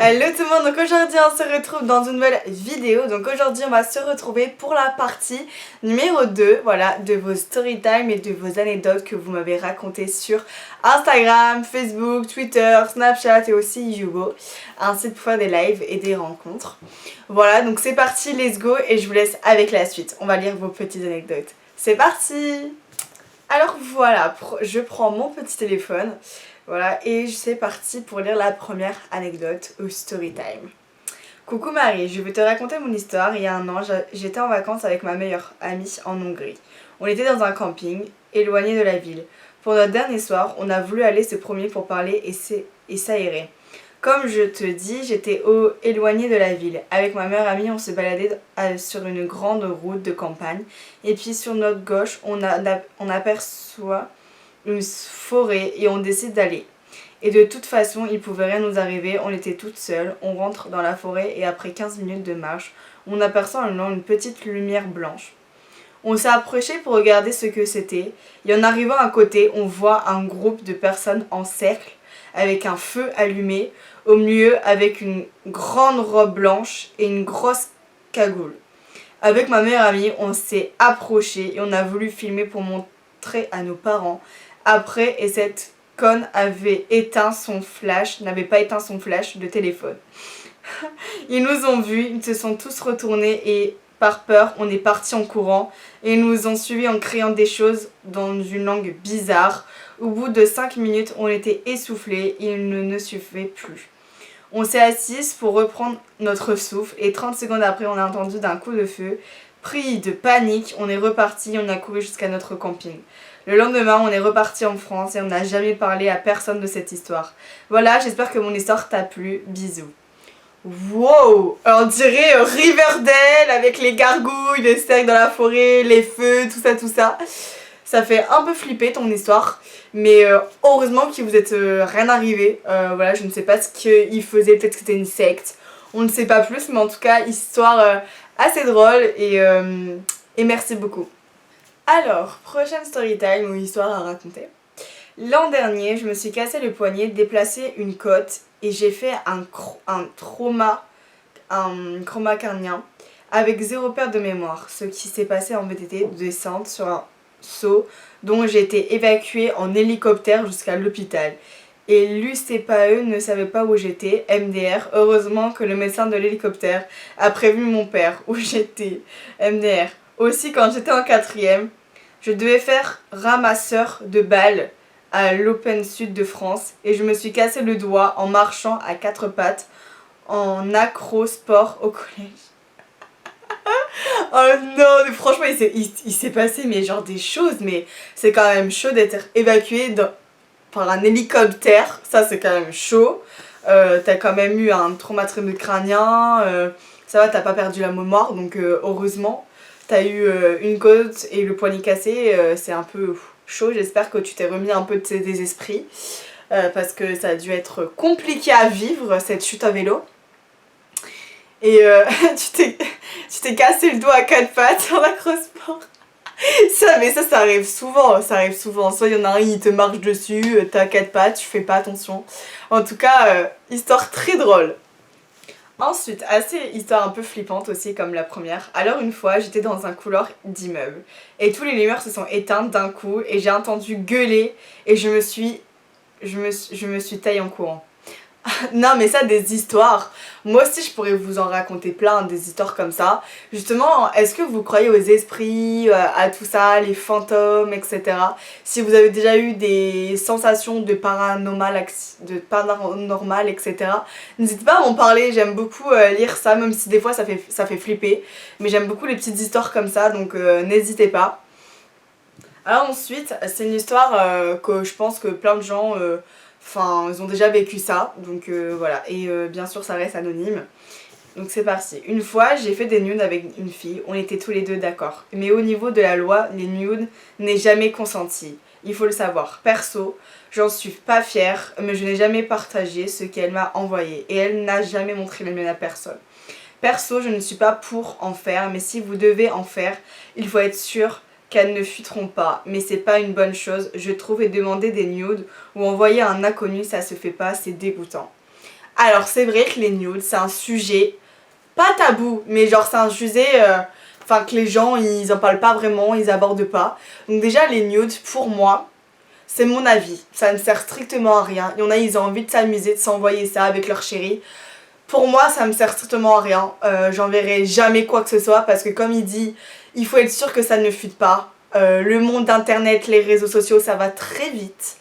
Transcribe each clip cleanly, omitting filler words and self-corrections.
Hello tout le monde, donc aujourd'hui on se retrouve dans une nouvelle vidéo. Donc aujourd'hui on va se retrouver pour la partie numéro 2, voilà, de vos story time et de vos anecdotes que vous m'avez racontées sur Instagram, Facebook, Twitter, Snapchat et aussi Yugo, un site pour faire des lives et des rencontres. Voilà, donc c'est parti, let's go, et je vous laisse avec la suite. On va lire vos petites anecdotes. C'est parti! Alors voilà, je prends mon petit téléphone. Voilà, et c'est parti pour lire la première anecdote au story time. Coucou Marie, je vais te raconter mon histoire. Il y a un an, j'étais en vacances avec ma meilleure amie en Hongrie. On était dans un camping, éloigné de la ville. Pour notre dernier soir, on a voulu aller se promener pour parler et s'aérer. Comme je te dis, j'étais éloignée de la ville. Avec ma meilleure amie, on se baladait sur une grande route de campagne. Et puis sur notre gauche, on aperçoit une forêt et on décide d'aller. Et de toute façon, il pouvait rien nous arriver, on était toutes seules, on rentre dans la forêt et après 15 minutes de marche, on aperçoit une petite lumière blanche. On s'est approché pour regarder ce que c'était et en arrivant à côté, on voit un groupe de personnes en cercle avec un feu allumé, au milieu avec une grande robe blanche et une grosse cagoule. Avec ma meilleure amie, on s'est approché et on a voulu filmer pour montrer à nos parents. Après, et cette conne n'avait pas éteint son flash de téléphone. Ils nous ont vus, ils se sont tous retournés et par peur, on est parti en courant et ils nous ont suivis en criant des choses dans une langue bizarre. Au bout de 5 minutes, on était essoufflés et il ne suffisait plus. On s'est assis pour reprendre notre souffle et 30 secondes après, on a entendu d'un coup de feu. Pris de panique, on est reparti et on a couru jusqu'à notre camping. Le lendemain, on est reparti en France et on n'a jamais parlé à personne de cette histoire. Voilà, j'espère que mon histoire t'a plu. Bisous. Wow! On dirait Riverdale avec les gargouilles, les cercles dans la forêt, les feux, tout ça, tout ça. Ça fait un peu flipper ton histoire, mais heureusement qu'il vous êtes rien arrivé. Voilà, je ne sais pas ce qu'il faisait, peut-être que c'était une secte. On ne sait pas plus, mais en tout cas, histoire assez drôle et merci beaucoup. Alors, prochaine story time ou histoire à raconter. L'an dernier, je me suis cassé le poignet, déplacé une côte et j'ai fait un trauma carnien avec 0 perte de mémoire. Ce qui s'est passé en VTT de descente sur un saut dont j'ai été évacuée en hélicoptère jusqu'à l'hôpital. Et l'UCPAE ne savait pas où j'étais, MDR. Heureusement que le médecin de l'hélicoptère a prévenu mon père où j'étais, MDR. Aussi, quand j'étais en 4e, je devais faire ramasseur de balles à l'Open Sud de France et je me suis cassé le doigt en marchant à 4 pattes en acro-sport au collège. Oh non, mais franchement, il s'est passé mais genre des choses, mais c'est quand même chaud d'être évacué par un hélicoptère, ça c'est quand même chaud. T'as quand même eu un traumatisme crânien, ça va, t'as pas perdu la mémoire, donc heureusement. T'as eu une côte et le poignet cassé, c'est un peu chaud. J'espère que tu t'es remis un peu de tes esprits parce que ça a dû être compliqué à vivre cette chute à vélo. Et tu t'es cassé le dos à 4 pattes en acrosport. Ça arrive souvent, Soit il y en a un, il te marche dessus, t'as 4 pattes, tu fais pas attention. En tout cas, histoire très drôle. Ensuite, histoire un peu flippante aussi comme la première. Alors une fois, j'étais dans un couloir d'immeuble et tous les lumières se sont éteintes d'un coup et j'ai entendu gueuler et je me suis taillée en courant. Non mais ça, des histoires, moi aussi je pourrais vous en raconter plein, des histoires comme ça. Justement, est-ce que vous croyez aux esprits, à tout ça, les fantômes, etc. Si vous avez déjà eu des sensations de paranormal, etc. N'hésitez pas à m'en parler, j'aime beaucoup lire ça, même si des fois ça fait flipper. Mais j'aime beaucoup les petites histoires comme ça, donc n'hésitez pas. Alors ensuite, c'est une histoire que je pense que plein de gens... ils ont déjà vécu ça, donc voilà. Et bien sûr, ça reste anonyme. Donc c'est parti. Une fois, j'ai fait des nudes avec une fille, on était tous les deux d'accord. Mais au niveau de la loi, les nudes n'est jamais consenti. Il faut le savoir. Perso, j'en suis pas fière, mais je n'ai jamais partagé ce qu'elle m'a envoyé. Et elle n'a jamais montré les miennes à personne. Perso, je ne suis pas pour en faire, mais si vous devez en faire, il faut être sûr qu'elles ne fuiteront pas, mais c'est pas une bonne chose, je trouve, et demander des nudes ou envoyer à un inconnu, ça se fait pas, c'est dégoûtant. Alors c'est vrai que les nudes c'est un sujet pas tabou, mais genre c'est un sujet enfin que les gens ils en parlent pas vraiment, ils abordent pas. Donc déjà les nudes pour moi, c'est mon avis, ça ne sert strictement à rien. Il y en a ils ont envie de s'amuser, de s'envoyer ça avec leur chérie. Pour moi ça me sert strictement à rien, j'enverrai jamais quoi que ce soit parce que comme il dit, il faut être sûr que ça ne fuite pas. Le monde d'internet, les réseaux sociaux ça va très vite.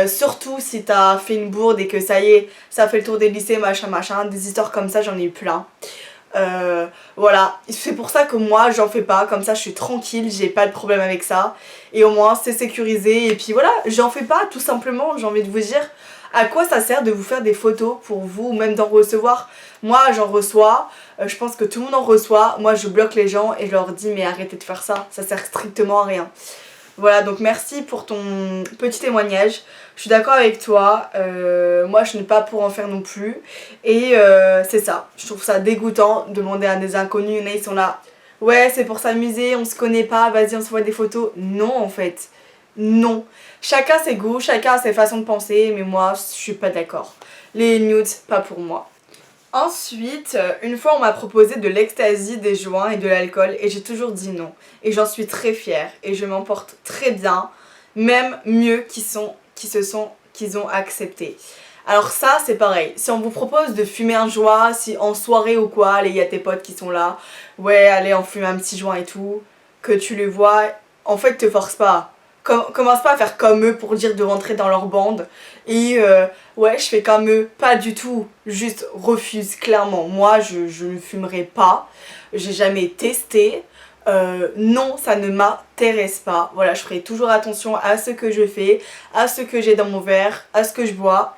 Surtout si t'as fait une bourde et que ça y est, ça fait le tour des lycées, machin machin, des histoires comme ça j'en ai eu plein. Voilà, c'est pour ça que moi j'en fais pas, comme ça je suis tranquille, j'ai pas de problème avec ça. Et au moins c'est sécurisé et puis voilà, j'en fais pas tout simplement, j'ai envie de vous dire. À quoi ça sert de vous faire des photos pour vous ou même d'en recevoir? Moi j'en reçois, je pense que tout le monde en reçoit, moi je bloque les gens et je leur dis mais arrêtez de faire ça, ça sert strictement à rien. Voilà, donc merci pour ton petit témoignage. Je suis d'accord avec toi, moi je n'ai pas pour en faire non plus. Et c'est ça, je trouve ça dégoûtant de demander à des inconnus, ils sont là. Ouais, c'est pour s'amuser, on se connaît pas, vas-y on se voit des photos. Non en fait, non. Chacun ses goûts, chacun ses façons de penser, mais moi je suis pas d'accord. Les nudes, pas pour moi. Ensuite, une fois on m'a proposé de l'ecstasy, des joints et de l'alcool et j'ai toujours dit non. Et j'en suis très fière et je m'en porte très bien, même mieux qu'ils ont accepté. Alors ça c'est pareil, si on vous propose de fumer un joint, si en soirée ou quoi, allez il y a tes potes qui sont là, ouais allez on fume un petit joint et tout, que tu les vois, en fait te force pas. Commence pas à faire comme eux pour dire de rentrer dans leur bande et ouais je fais comme eux, pas du tout, juste refuse clairement. Moi je ne fumerai pas, j'ai jamais testé, non ça ne m'intéresse pas. Voilà, je ferai toujours attention à ce que je fais, à ce que j'ai dans mon verre, à ce que je bois.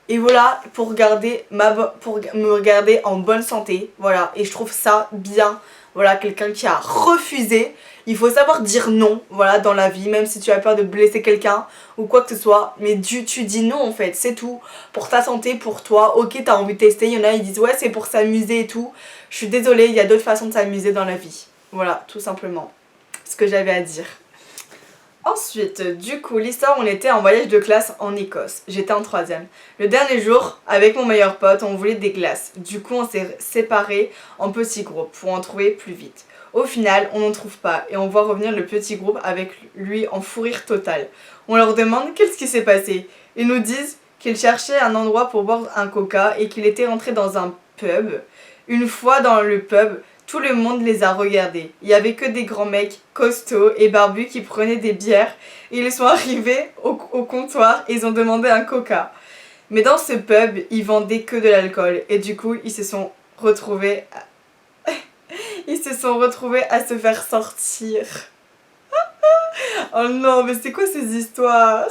Et voilà, pour me garder en bonne santé, voilà, et je trouve ça bien. Voilà, quelqu'un qui a refusé. Il faut savoir dire non, voilà, dans la vie, même si tu as peur de blesser quelqu'un ou quoi que ce soit. Mais tu dis non en fait, c'est tout. Pour ta santé, pour toi, ok, t'as envie de tester. Il y en a, ils disent ouais, c'est pour s'amuser et tout. Je suis désolée, il y a d'autres façons de s'amuser dans la vie. Voilà, tout simplement. Ce que j'avais à dire. Ensuite, du coup, l'histoire, on était en voyage de classe en Écosse. J'étais en 3ème. Le dernier jour, avec mon meilleur pote, on voulait des glaces. Du coup, on s'est séparés en petits groupes pour en trouver plus vite. Au final, on n'en trouve pas et on voit revenir le petit groupe avec lui en fou rire total. On leur demande qu'est-ce qui s'est passé. Ils nous disent qu'ils cherchaient un endroit pour boire un coca et qu'il était rentré dans un pub. Une fois dans le pub, tout le monde les a regardés. Il y avait que des grands mecs costauds et barbus qui prenaient des bières. Et ils sont arrivés au comptoir et ils ont demandé un coca. Mais dans ce pub, ils vendaient que de l'alcool. Et du coup, ils se sont retrouvés à se faire sortir. Oh non, mais c'est quoi ces histoires?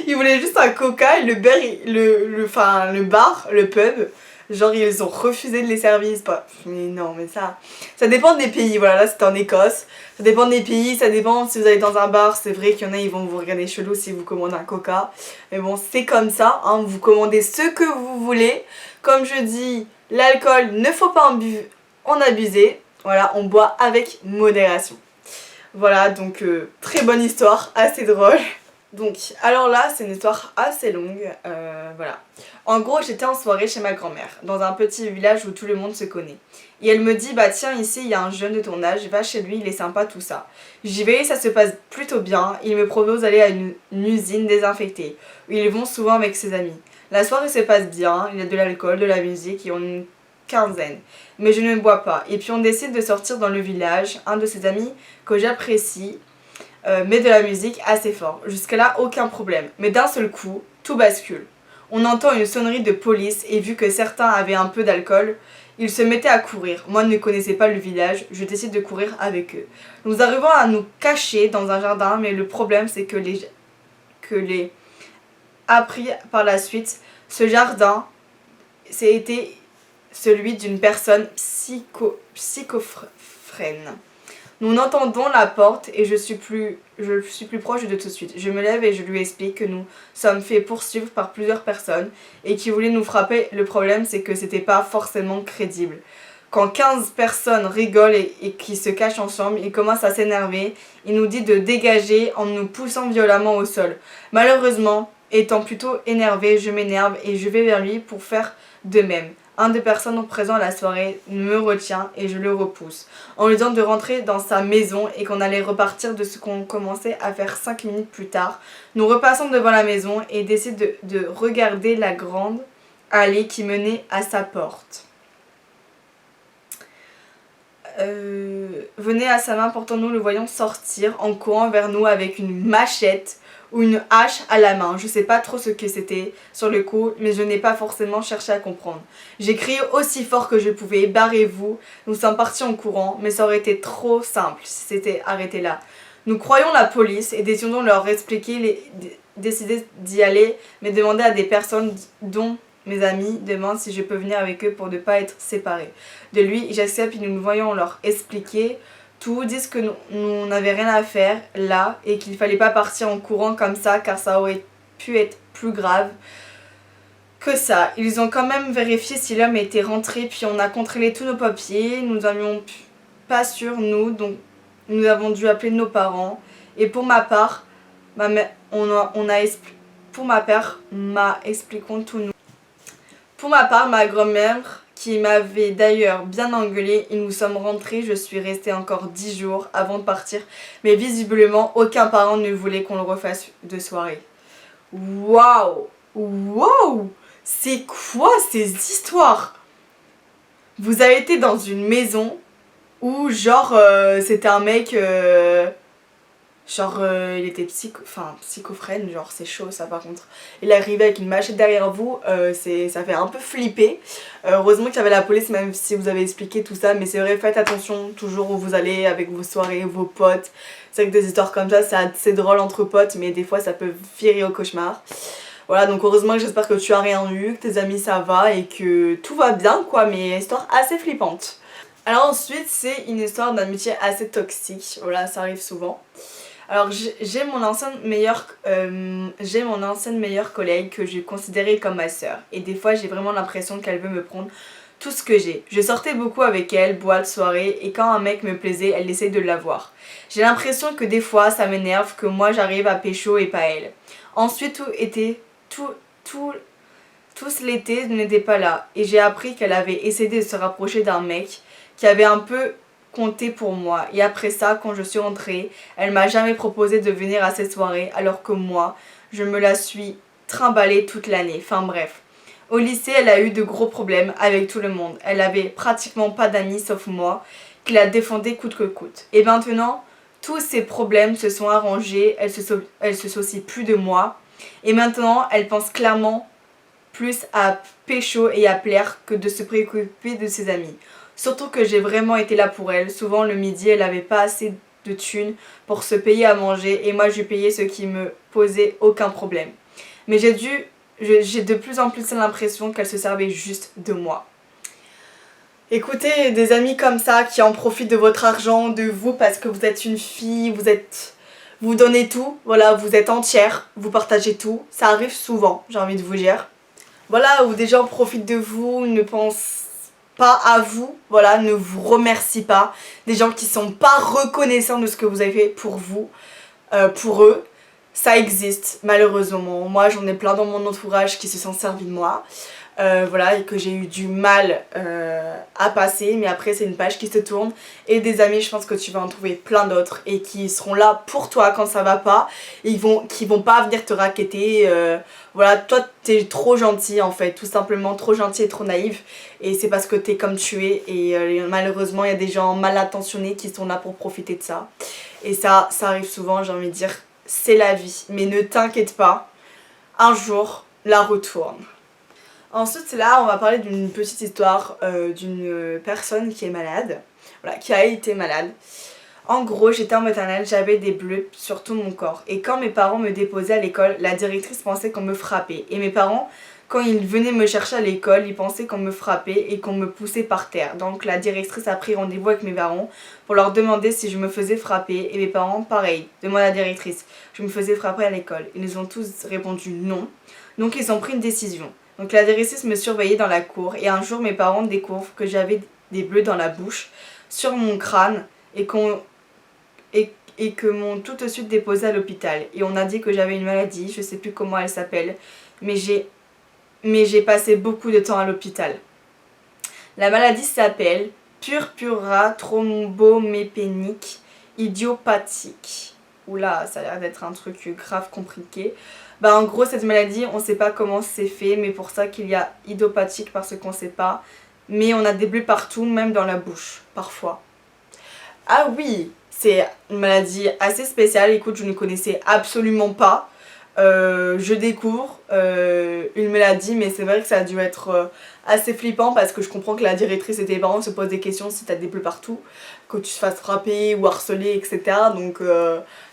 Ils voulaient juste un coca et le bar, le pub, genre ils ont refusé de les servir. Pas... Mais non, mais ça dépend des pays. Voilà, là c'était en Écosse. Ça dépend des pays, ça dépend si vous allez dans un bar. C'est vrai qu'il y en a, ils vont vous regarder chelou si vous commandez un coca. Mais bon, c'est comme ça, hein, vous commandez ce que vous voulez. Comme je dis, l'alcool, ne faut pas en abuser. Voilà, on boit avec modération. Voilà, donc très bonne histoire, assez drôle. Donc, alors là, c'est une histoire assez longue, voilà. En gros, j'étais en soirée chez ma grand-mère, dans un petit village où tout le monde se connaît. Et elle me dit, bah tiens, ici, il y a un jeune de ton âge, va chez lui, il est sympa, tout ça. J'y vais, ça se passe plutôt bien, il me propose d'aller à une usine désinfectée, où ils vont souvent avec ses amis. La soirée se passe bien, il y a de l'alcool, de la musique, et on est une quinzaine. Mais je ne bois pas. Et puis on décide de sortir dans le village, un de ses amis que j'apprécie, met de la musique assez fort. Jusqu'à là, aucun problème. Mais d'un seul coup, tout bascule. On entend une sonnerie de police et vu que certains avaient un peu d'alcool, ils se mettaient à courir. Moi, ne connaissais pas le village, je décide de courir avec eux. Nous arrivons à nous cacher dans un jardin, mais le problème c'est que les appris par la suite, ce jardin, c'était celui d'une personne psychophrène. Nous entendons la porte et je suis plus proche de tout de suite. Je me lève et je lui explique que nous sommes fait poursuivre par plusieurs personnes et qui voulaient nous frapper. Le problème c'est que c'était pas forcément crédible. Quand 15 personnes rigolent et qui se cachent ensemble, il commence à s'énerver. Il nous dit de dégager en nous poussant violemment au sol. Malheureusement, étant plutôt énervée, je m'énerve et je vais vers lui pour faire de même. Un des personnes présentes à la soirée me retient et je le repousse en lui disant de rentrer dans sa maison et qu'on allait repartir de ce qu'on commençait à faire 5 minutes plus tard. Nous repassons devant la maison et décide de regarder la grande allée qui menait à sa porte. Venait à sa main, portant-nous, le voyons sortir en courant vers nous avec une machette ou une hache à la main. Je sais pas trop ce que c'était sur le coup, mais je n'ai pas forcément cherché à comprendre. J'ai crié aussi fort que je pouvais, barrez-vous. Nous sommes partis en courant, mais ça aurait été trop simple si c'était arrêté là. Nous croyons la police et décidions de leur expliquer, décider d'y aller, mais demander à des personnes dont mes amis demandent si je peux venir avec eux pour ne pas être séparés de lui. J'accepte et nous voyons leur expliquer tout, disent que nous n'avions rien à faire là et qu'il fallait pas partir en courant comme ça car ça aurait pu être plus grave que ça. Ils ont quand même vérifié si l'homme était rentré, puis on a contrôlé tous nos papiers, nous n'avions pas sur nous, donc nous avons dû appeler nos parents. Et pour ma part, expliquons tout nous. Pour ma part, ma grand-mère, qui m'avait d'ailleurs bien engueulée, et nous sommes rentrés, je suis restée encore 10 jours avant de partir, mais visiblement aucun parent ne voulait qu'on le refasse de soirée. Waouh! Waouh! C'est quoi ces histoires? Vous avez été dans une maison où genre c'était un mec il était psychophrène, genre c'est chaud ça par contre. Il arrivait avec une machette derrière vous, ça fait un peu flipper. Heureusement qu'il y avait la police même si vous avez expliqué tout ça, mais c'est vrai, faites attention toujours où vous allez avec vos soirées, vos potes. C'est vrai que des histoires comme ça, c'est assez drôle entre potes, mais des fois ça peut virer au cauchemar. Voilà, donc heureusement j'espère que tu as rien eu, que tes amis ça va et que tout va bien quoi, mais histoire assez flippante. Alors ensuite c'est une histoire d'amitié assez toxique, voilà ça arrive souvent. Alors j'ai mon ancienne meilleure collègue que je considérais comme ma sœur. Et des fois j'ai vraiment l'impression qu'elle veut me prendre tout ce que j'ai. Je sortais beaucoup avec elle, boîte, soirée, et quand un mec me plaisait, elle essaye de l'avoir. J'ai l'impression que des fois ça m'énerve que moi j'arrive à pécho et pas elle. Ensuite tous l'été n'était pas là. Et j'ai appris qu'elle avait essayé de se rapprocher d'un mec qui avait un peu compté pour moi. Et après ça, quand je suis rentrée, elle m'a jamais proposé de venir à cette soirée alors que moi, je me la suis trimballée toute l'année. Enfin bref. Au lycée, elle a eu de gros problèmes avec tout le monde. Elle avait pratiquement pas d'amis sauf moi, qui la défendait coûte que coûte. Et maintenant, tous ces problèmes se sont arrangés, elle se soucie plus de moi. Et maintenant, elle pense clairement plus à pécho et à plaire que de se préoccuper de ses amis. Surtout que j'ai vraiment été là pour elle. Souvent le midi, elle avait pas assez de thunes pour se payer à manger et moi je lui payais ce qui me posait aucun problème. Mais j'ai de plus en plus l'impression qu'elle se servait juste de moi. Écoutez, des amis comme ça qui en profitent de votre argent, de vous parce que vous êtes une fille, vous donnez tout, voilà, vous êtes entière, vous partagez tout. Ça arrive souvent, j'ai envie de vous dire. Voilà, où des gens profitent de vous, ne pensent pas à vous, voilà, ne vous remercient pas. Des gens qui sont pas reconnaissants de ce que vous avez fait pour vous, pour eux. Ça existe, malheureusement. Moi, j'en ai plein dans mon entourage qui se sont servis de moi. Voilà, et que j'ai eu du mal à passer, mais après c'est une page qui se tourne et des amis, je pense que tu vas en trouver plein d'autres et qui seront là pour toi quand ça va pas et qui vont pas venir te raqueter. Voilà, toi t'es trop gentil en fait, tout simplement trop gentil et trop naïf et c'est parce que t'es comme tu es et malheureusement il y a des gens mal intentionnés qui sont là pour profiter de ça et ça arrive souvent, j'ai envie de dire, c'est la vie, mais ne t'inquiète pas, un jour la retourne. Ensuite là on va parler d'une petite histoire d'une personne qui est malade, voilà, qui a été malade. En gros j'étais en maternelle, j'avais des bleus sur tout mon corps et quand mes parents me déposaient à l'école, la directrice pensait qu'on me frappait et mes parents quand ils venaient me chercher à l'école, ils pensaient qu'on me frappait et qu'on me poussait par terre. Donc la directrice a pris rendez-vous avec mes parents pour leur demander si je me faisais frapper et mes parents pareil, demandent à la directrice, je me faisais frapper à l'école. Ils ont tous répondu non, donc ils ont pris une décision. Donc la directrice me surveillait dans la cour et un jour mes parents découvrent que j'avais des bleus dans la bouche, sur mon crâne et et que m'ont tout de suite déposée à l'hôpital. Et on a dit que j'avais une maladie, je sais plus comment elle s'appelle, mais j'ai passé beaucoup de temps à l'hôpital. La maladie s'appelle purpura thrombomépénique idiopathique. Oula, ça a l'air d'être un truc grave compliqué. Bah en gros cette maladie, on sait pas comment c'est fait, mais pour ça qu'il y a idiopathique parce qu'on sait pas. Mais on a des bleus partout, même dans la bouche, parfois. Ah oui, c'est une maladie assez spéciale, écoute, je ne connaissais absolument pas. Je découvre une maladie, mais c'est vrai que ça a dû être assez flippant parce que je comprends que la directrice et tes parents se posent des questions si t'as des bleus partout, que tu te fasses frapper ou harceler, etc. Donc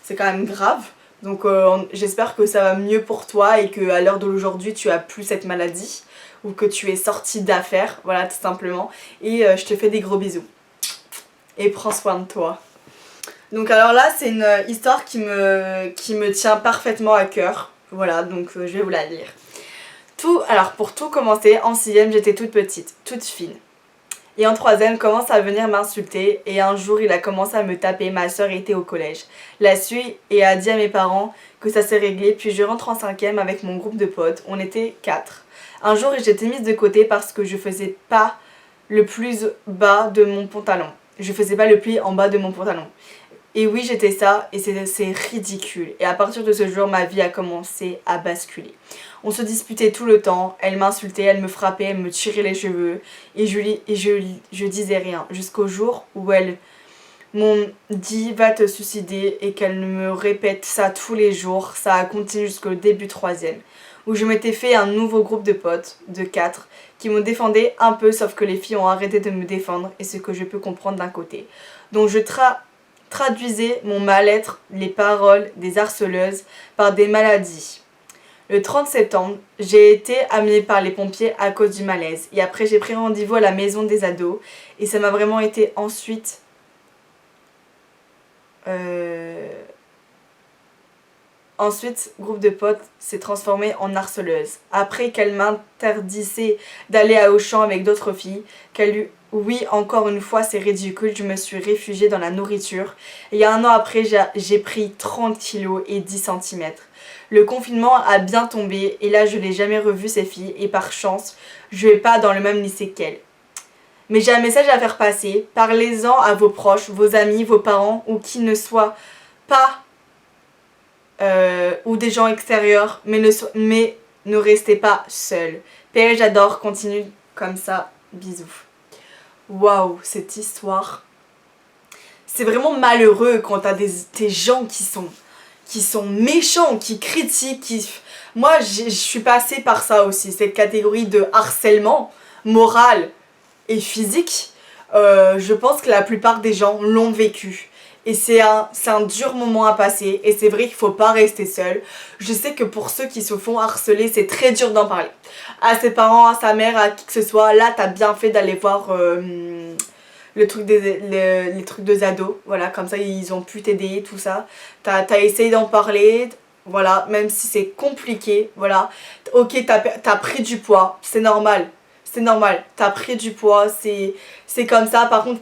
c'est quand même grave. Donc j'espère que ça va mieux pour toi et qu'à l'heure d'aujourd'hui tu as plus cette maladie ou que tu es sortie d'affaires, voilà tout simplement. Et je te fais des gros bisous. Et prends soin de toi. Donc alors là c'est une histoire qui me tient parfaitement à cœur. Voilà, donc je vais vous la lire. Alors pour tout commencer, en 6ème j'étais toute petite, toute fine. Et en 3ème commence à venir m'insulter et un jour il a commencé à me taper, ma soeur était au collège. La suit et a dit à mes parents que ça s'est réglé, puis je rentre en 5ème avec mon groupe de potes, on était 4. Un jour j'étais mise de côté parce que je faisais pas le plus bas de mon pantalon. Je faisais pas le pli en bas de mon pantalon. Et oui, j'étais ça et c'est ridicule. Et à partir de ce jour, ma vie a commencé à basculer. On se disputait tout le temps, elle m'insultait, elle me frappait, elle me tirait les cheveux et je disais rien. Jusqu'au jour où elle m'ont dit va te suicider et qu'elle me répète ça tous les jours. Ça a continué jusqu'au début 3ème où je m'étais fait un nouveau groupe de potes, de 4, qui me défendaient un peu sauf que les filles ont arrêté de me défendre et ce que je peux comprendre d'un côté. Donc je traduisais mon mal-être, les paroles des harceleuses, par des maladies. Le 30 septembre, j'ai été amenée par les pompiers à cause du malaise. Et après, j'ai pris rendez-vous à la maison des ados. Et ça m'a vraiment été ensuite... Ensuite, groupe de potes s'est transformé en harceleuse. Après qu'elle m'interdisait d'aller à Auchan avec d'autres filles, oui, encore une fois, c'est ridicule, je me suis réfugiée dans la nourriture. Et 1 an après, j'ai pris 30 kilos et 10 cm. Le confinement a bien tombé et là, je n'ai jamais revu ces filles et par chance, je vais pas dans le même lycée qu'elles. Mais j'ai un message à faire passer. Parlez-en à vos proches, vos amis, vos parents ou qui ne soient pas... ou des gens extérieurs, mais ne restez pas seuls. PS, j'adore, continue comme ça, bisous. Waouh, cette histoire. C'est vraiment malheureux quand t'as des gens qui sont méchants, qui critiquent, Moi, je suis passée par ça aussi, cette catégorie de harcèlement moral et physique. Je pense que la plupart des gens l'ont vécu. Et c'est un dur moment à passer et c'est vrai qu'il faut pas rester seul. Je sais que pour ceux qui se font harceler, c'est très dur d'en parler. À ses parents, à sa mère, à qui que ce soit, là t'as bien fait d'aller voir les trucs de ados. Voilà, comme ça ils ont pu t'aider, tout ça. T'as essayé d'en parler, voilà, même si c'est compliqué, voilà. Ok, t'as pris du poids, c'est normal. C'est normal, t'as pris du poids, c'est comme ça. Par contre,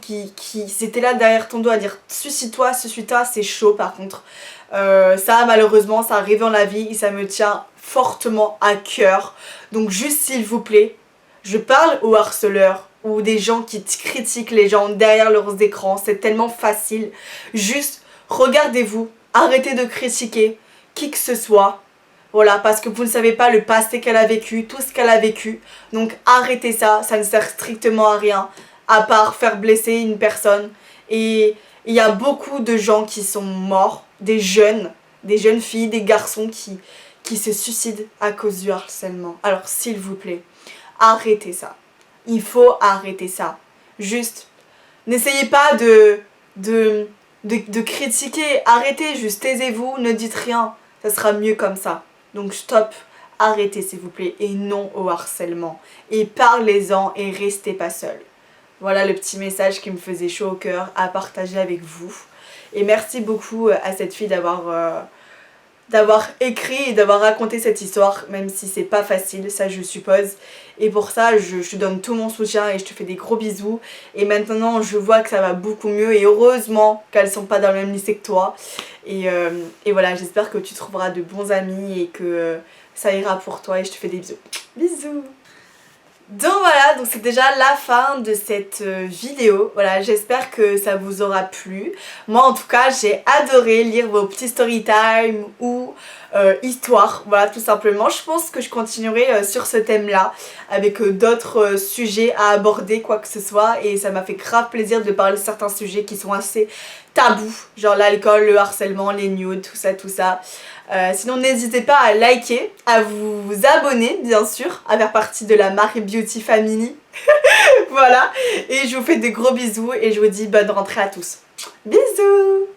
c'était là derrière ton dos à dire suicide-toi, c'est chaud par contre. Ça, malheureusement, ça arrive dans la vie et ça me tient fortement à cœur. Donc, juste s'il vous plaît, je parle aux harceleurs ou des gens qui critiquent les gens derrière leurs écrans. C'est tellement facile. Juste, regardez-vous, arrêtez de critiquer qui que ce soit. Voilà, parce que vous ne savez pas le passé qu'elle a vécu, tout ce qu'elle a vécu. Donc arrêtez ça, ça ne sert strictement à rien, à part faire blesser une personne. Et il y a beaucoup de gens qui sont morts, des jeunes filles, des garçons qui se suicident à cause du harcèlement. Alors s'il vous plaît, arrêtez ça. Il faut arrêter ça. Juste, n'essayez pas de critiquer, arrêtez, juste taisez-vous, ne dites rien. Ça sera mieux comme ça. Donc stop, arrêtez s'il vous plaît et non au harcèlement. Et parlez-en et restez pas seul. Voilà le petit message qui me faisait chaud au cœur à partager avec vous. Et merci beaucoup à cette fille d'avoir d'avoir écrit et d'avoir raconté cette histoire, même si c'est pas facile, ça je suppose. Et pour ça, je te donne tout mon soutien et je te fais des gros bisous. Et maintenant, je vois que ça va beaucoup mieux et heureusement qu'elles sont pas dans le même lycée que toi. Et voilà, j'espère que tu trouveras de bons amis et que ça ira pour toi et je te fais des bisous. Bisous! Donc voilà, donc c'est déjà la fin de cette vidéo. Voilà, j'espère que ça vous aura plu. Moi en tout cas, j'ai adoré lire vos petits story time ou histoires. Voilà, tout simplement. Je pense que je continuerai sur ce thème-là avec d'autres sujets à aborder, quoi que ce soit. Et ça m'a fait grave plaisir de parler de certains sujets qui sont assez tabous. Genre l'alcool, le harcèlement, les nudes, tout ça, tout ça. Sinon n'hésitez pas à liker, à vous abonner bien sûr, à faire partie de la Marie Beauty Family. Voilà, et je vous fais des gros bisous et je vous dis bonne rentrée à tous. Bisous!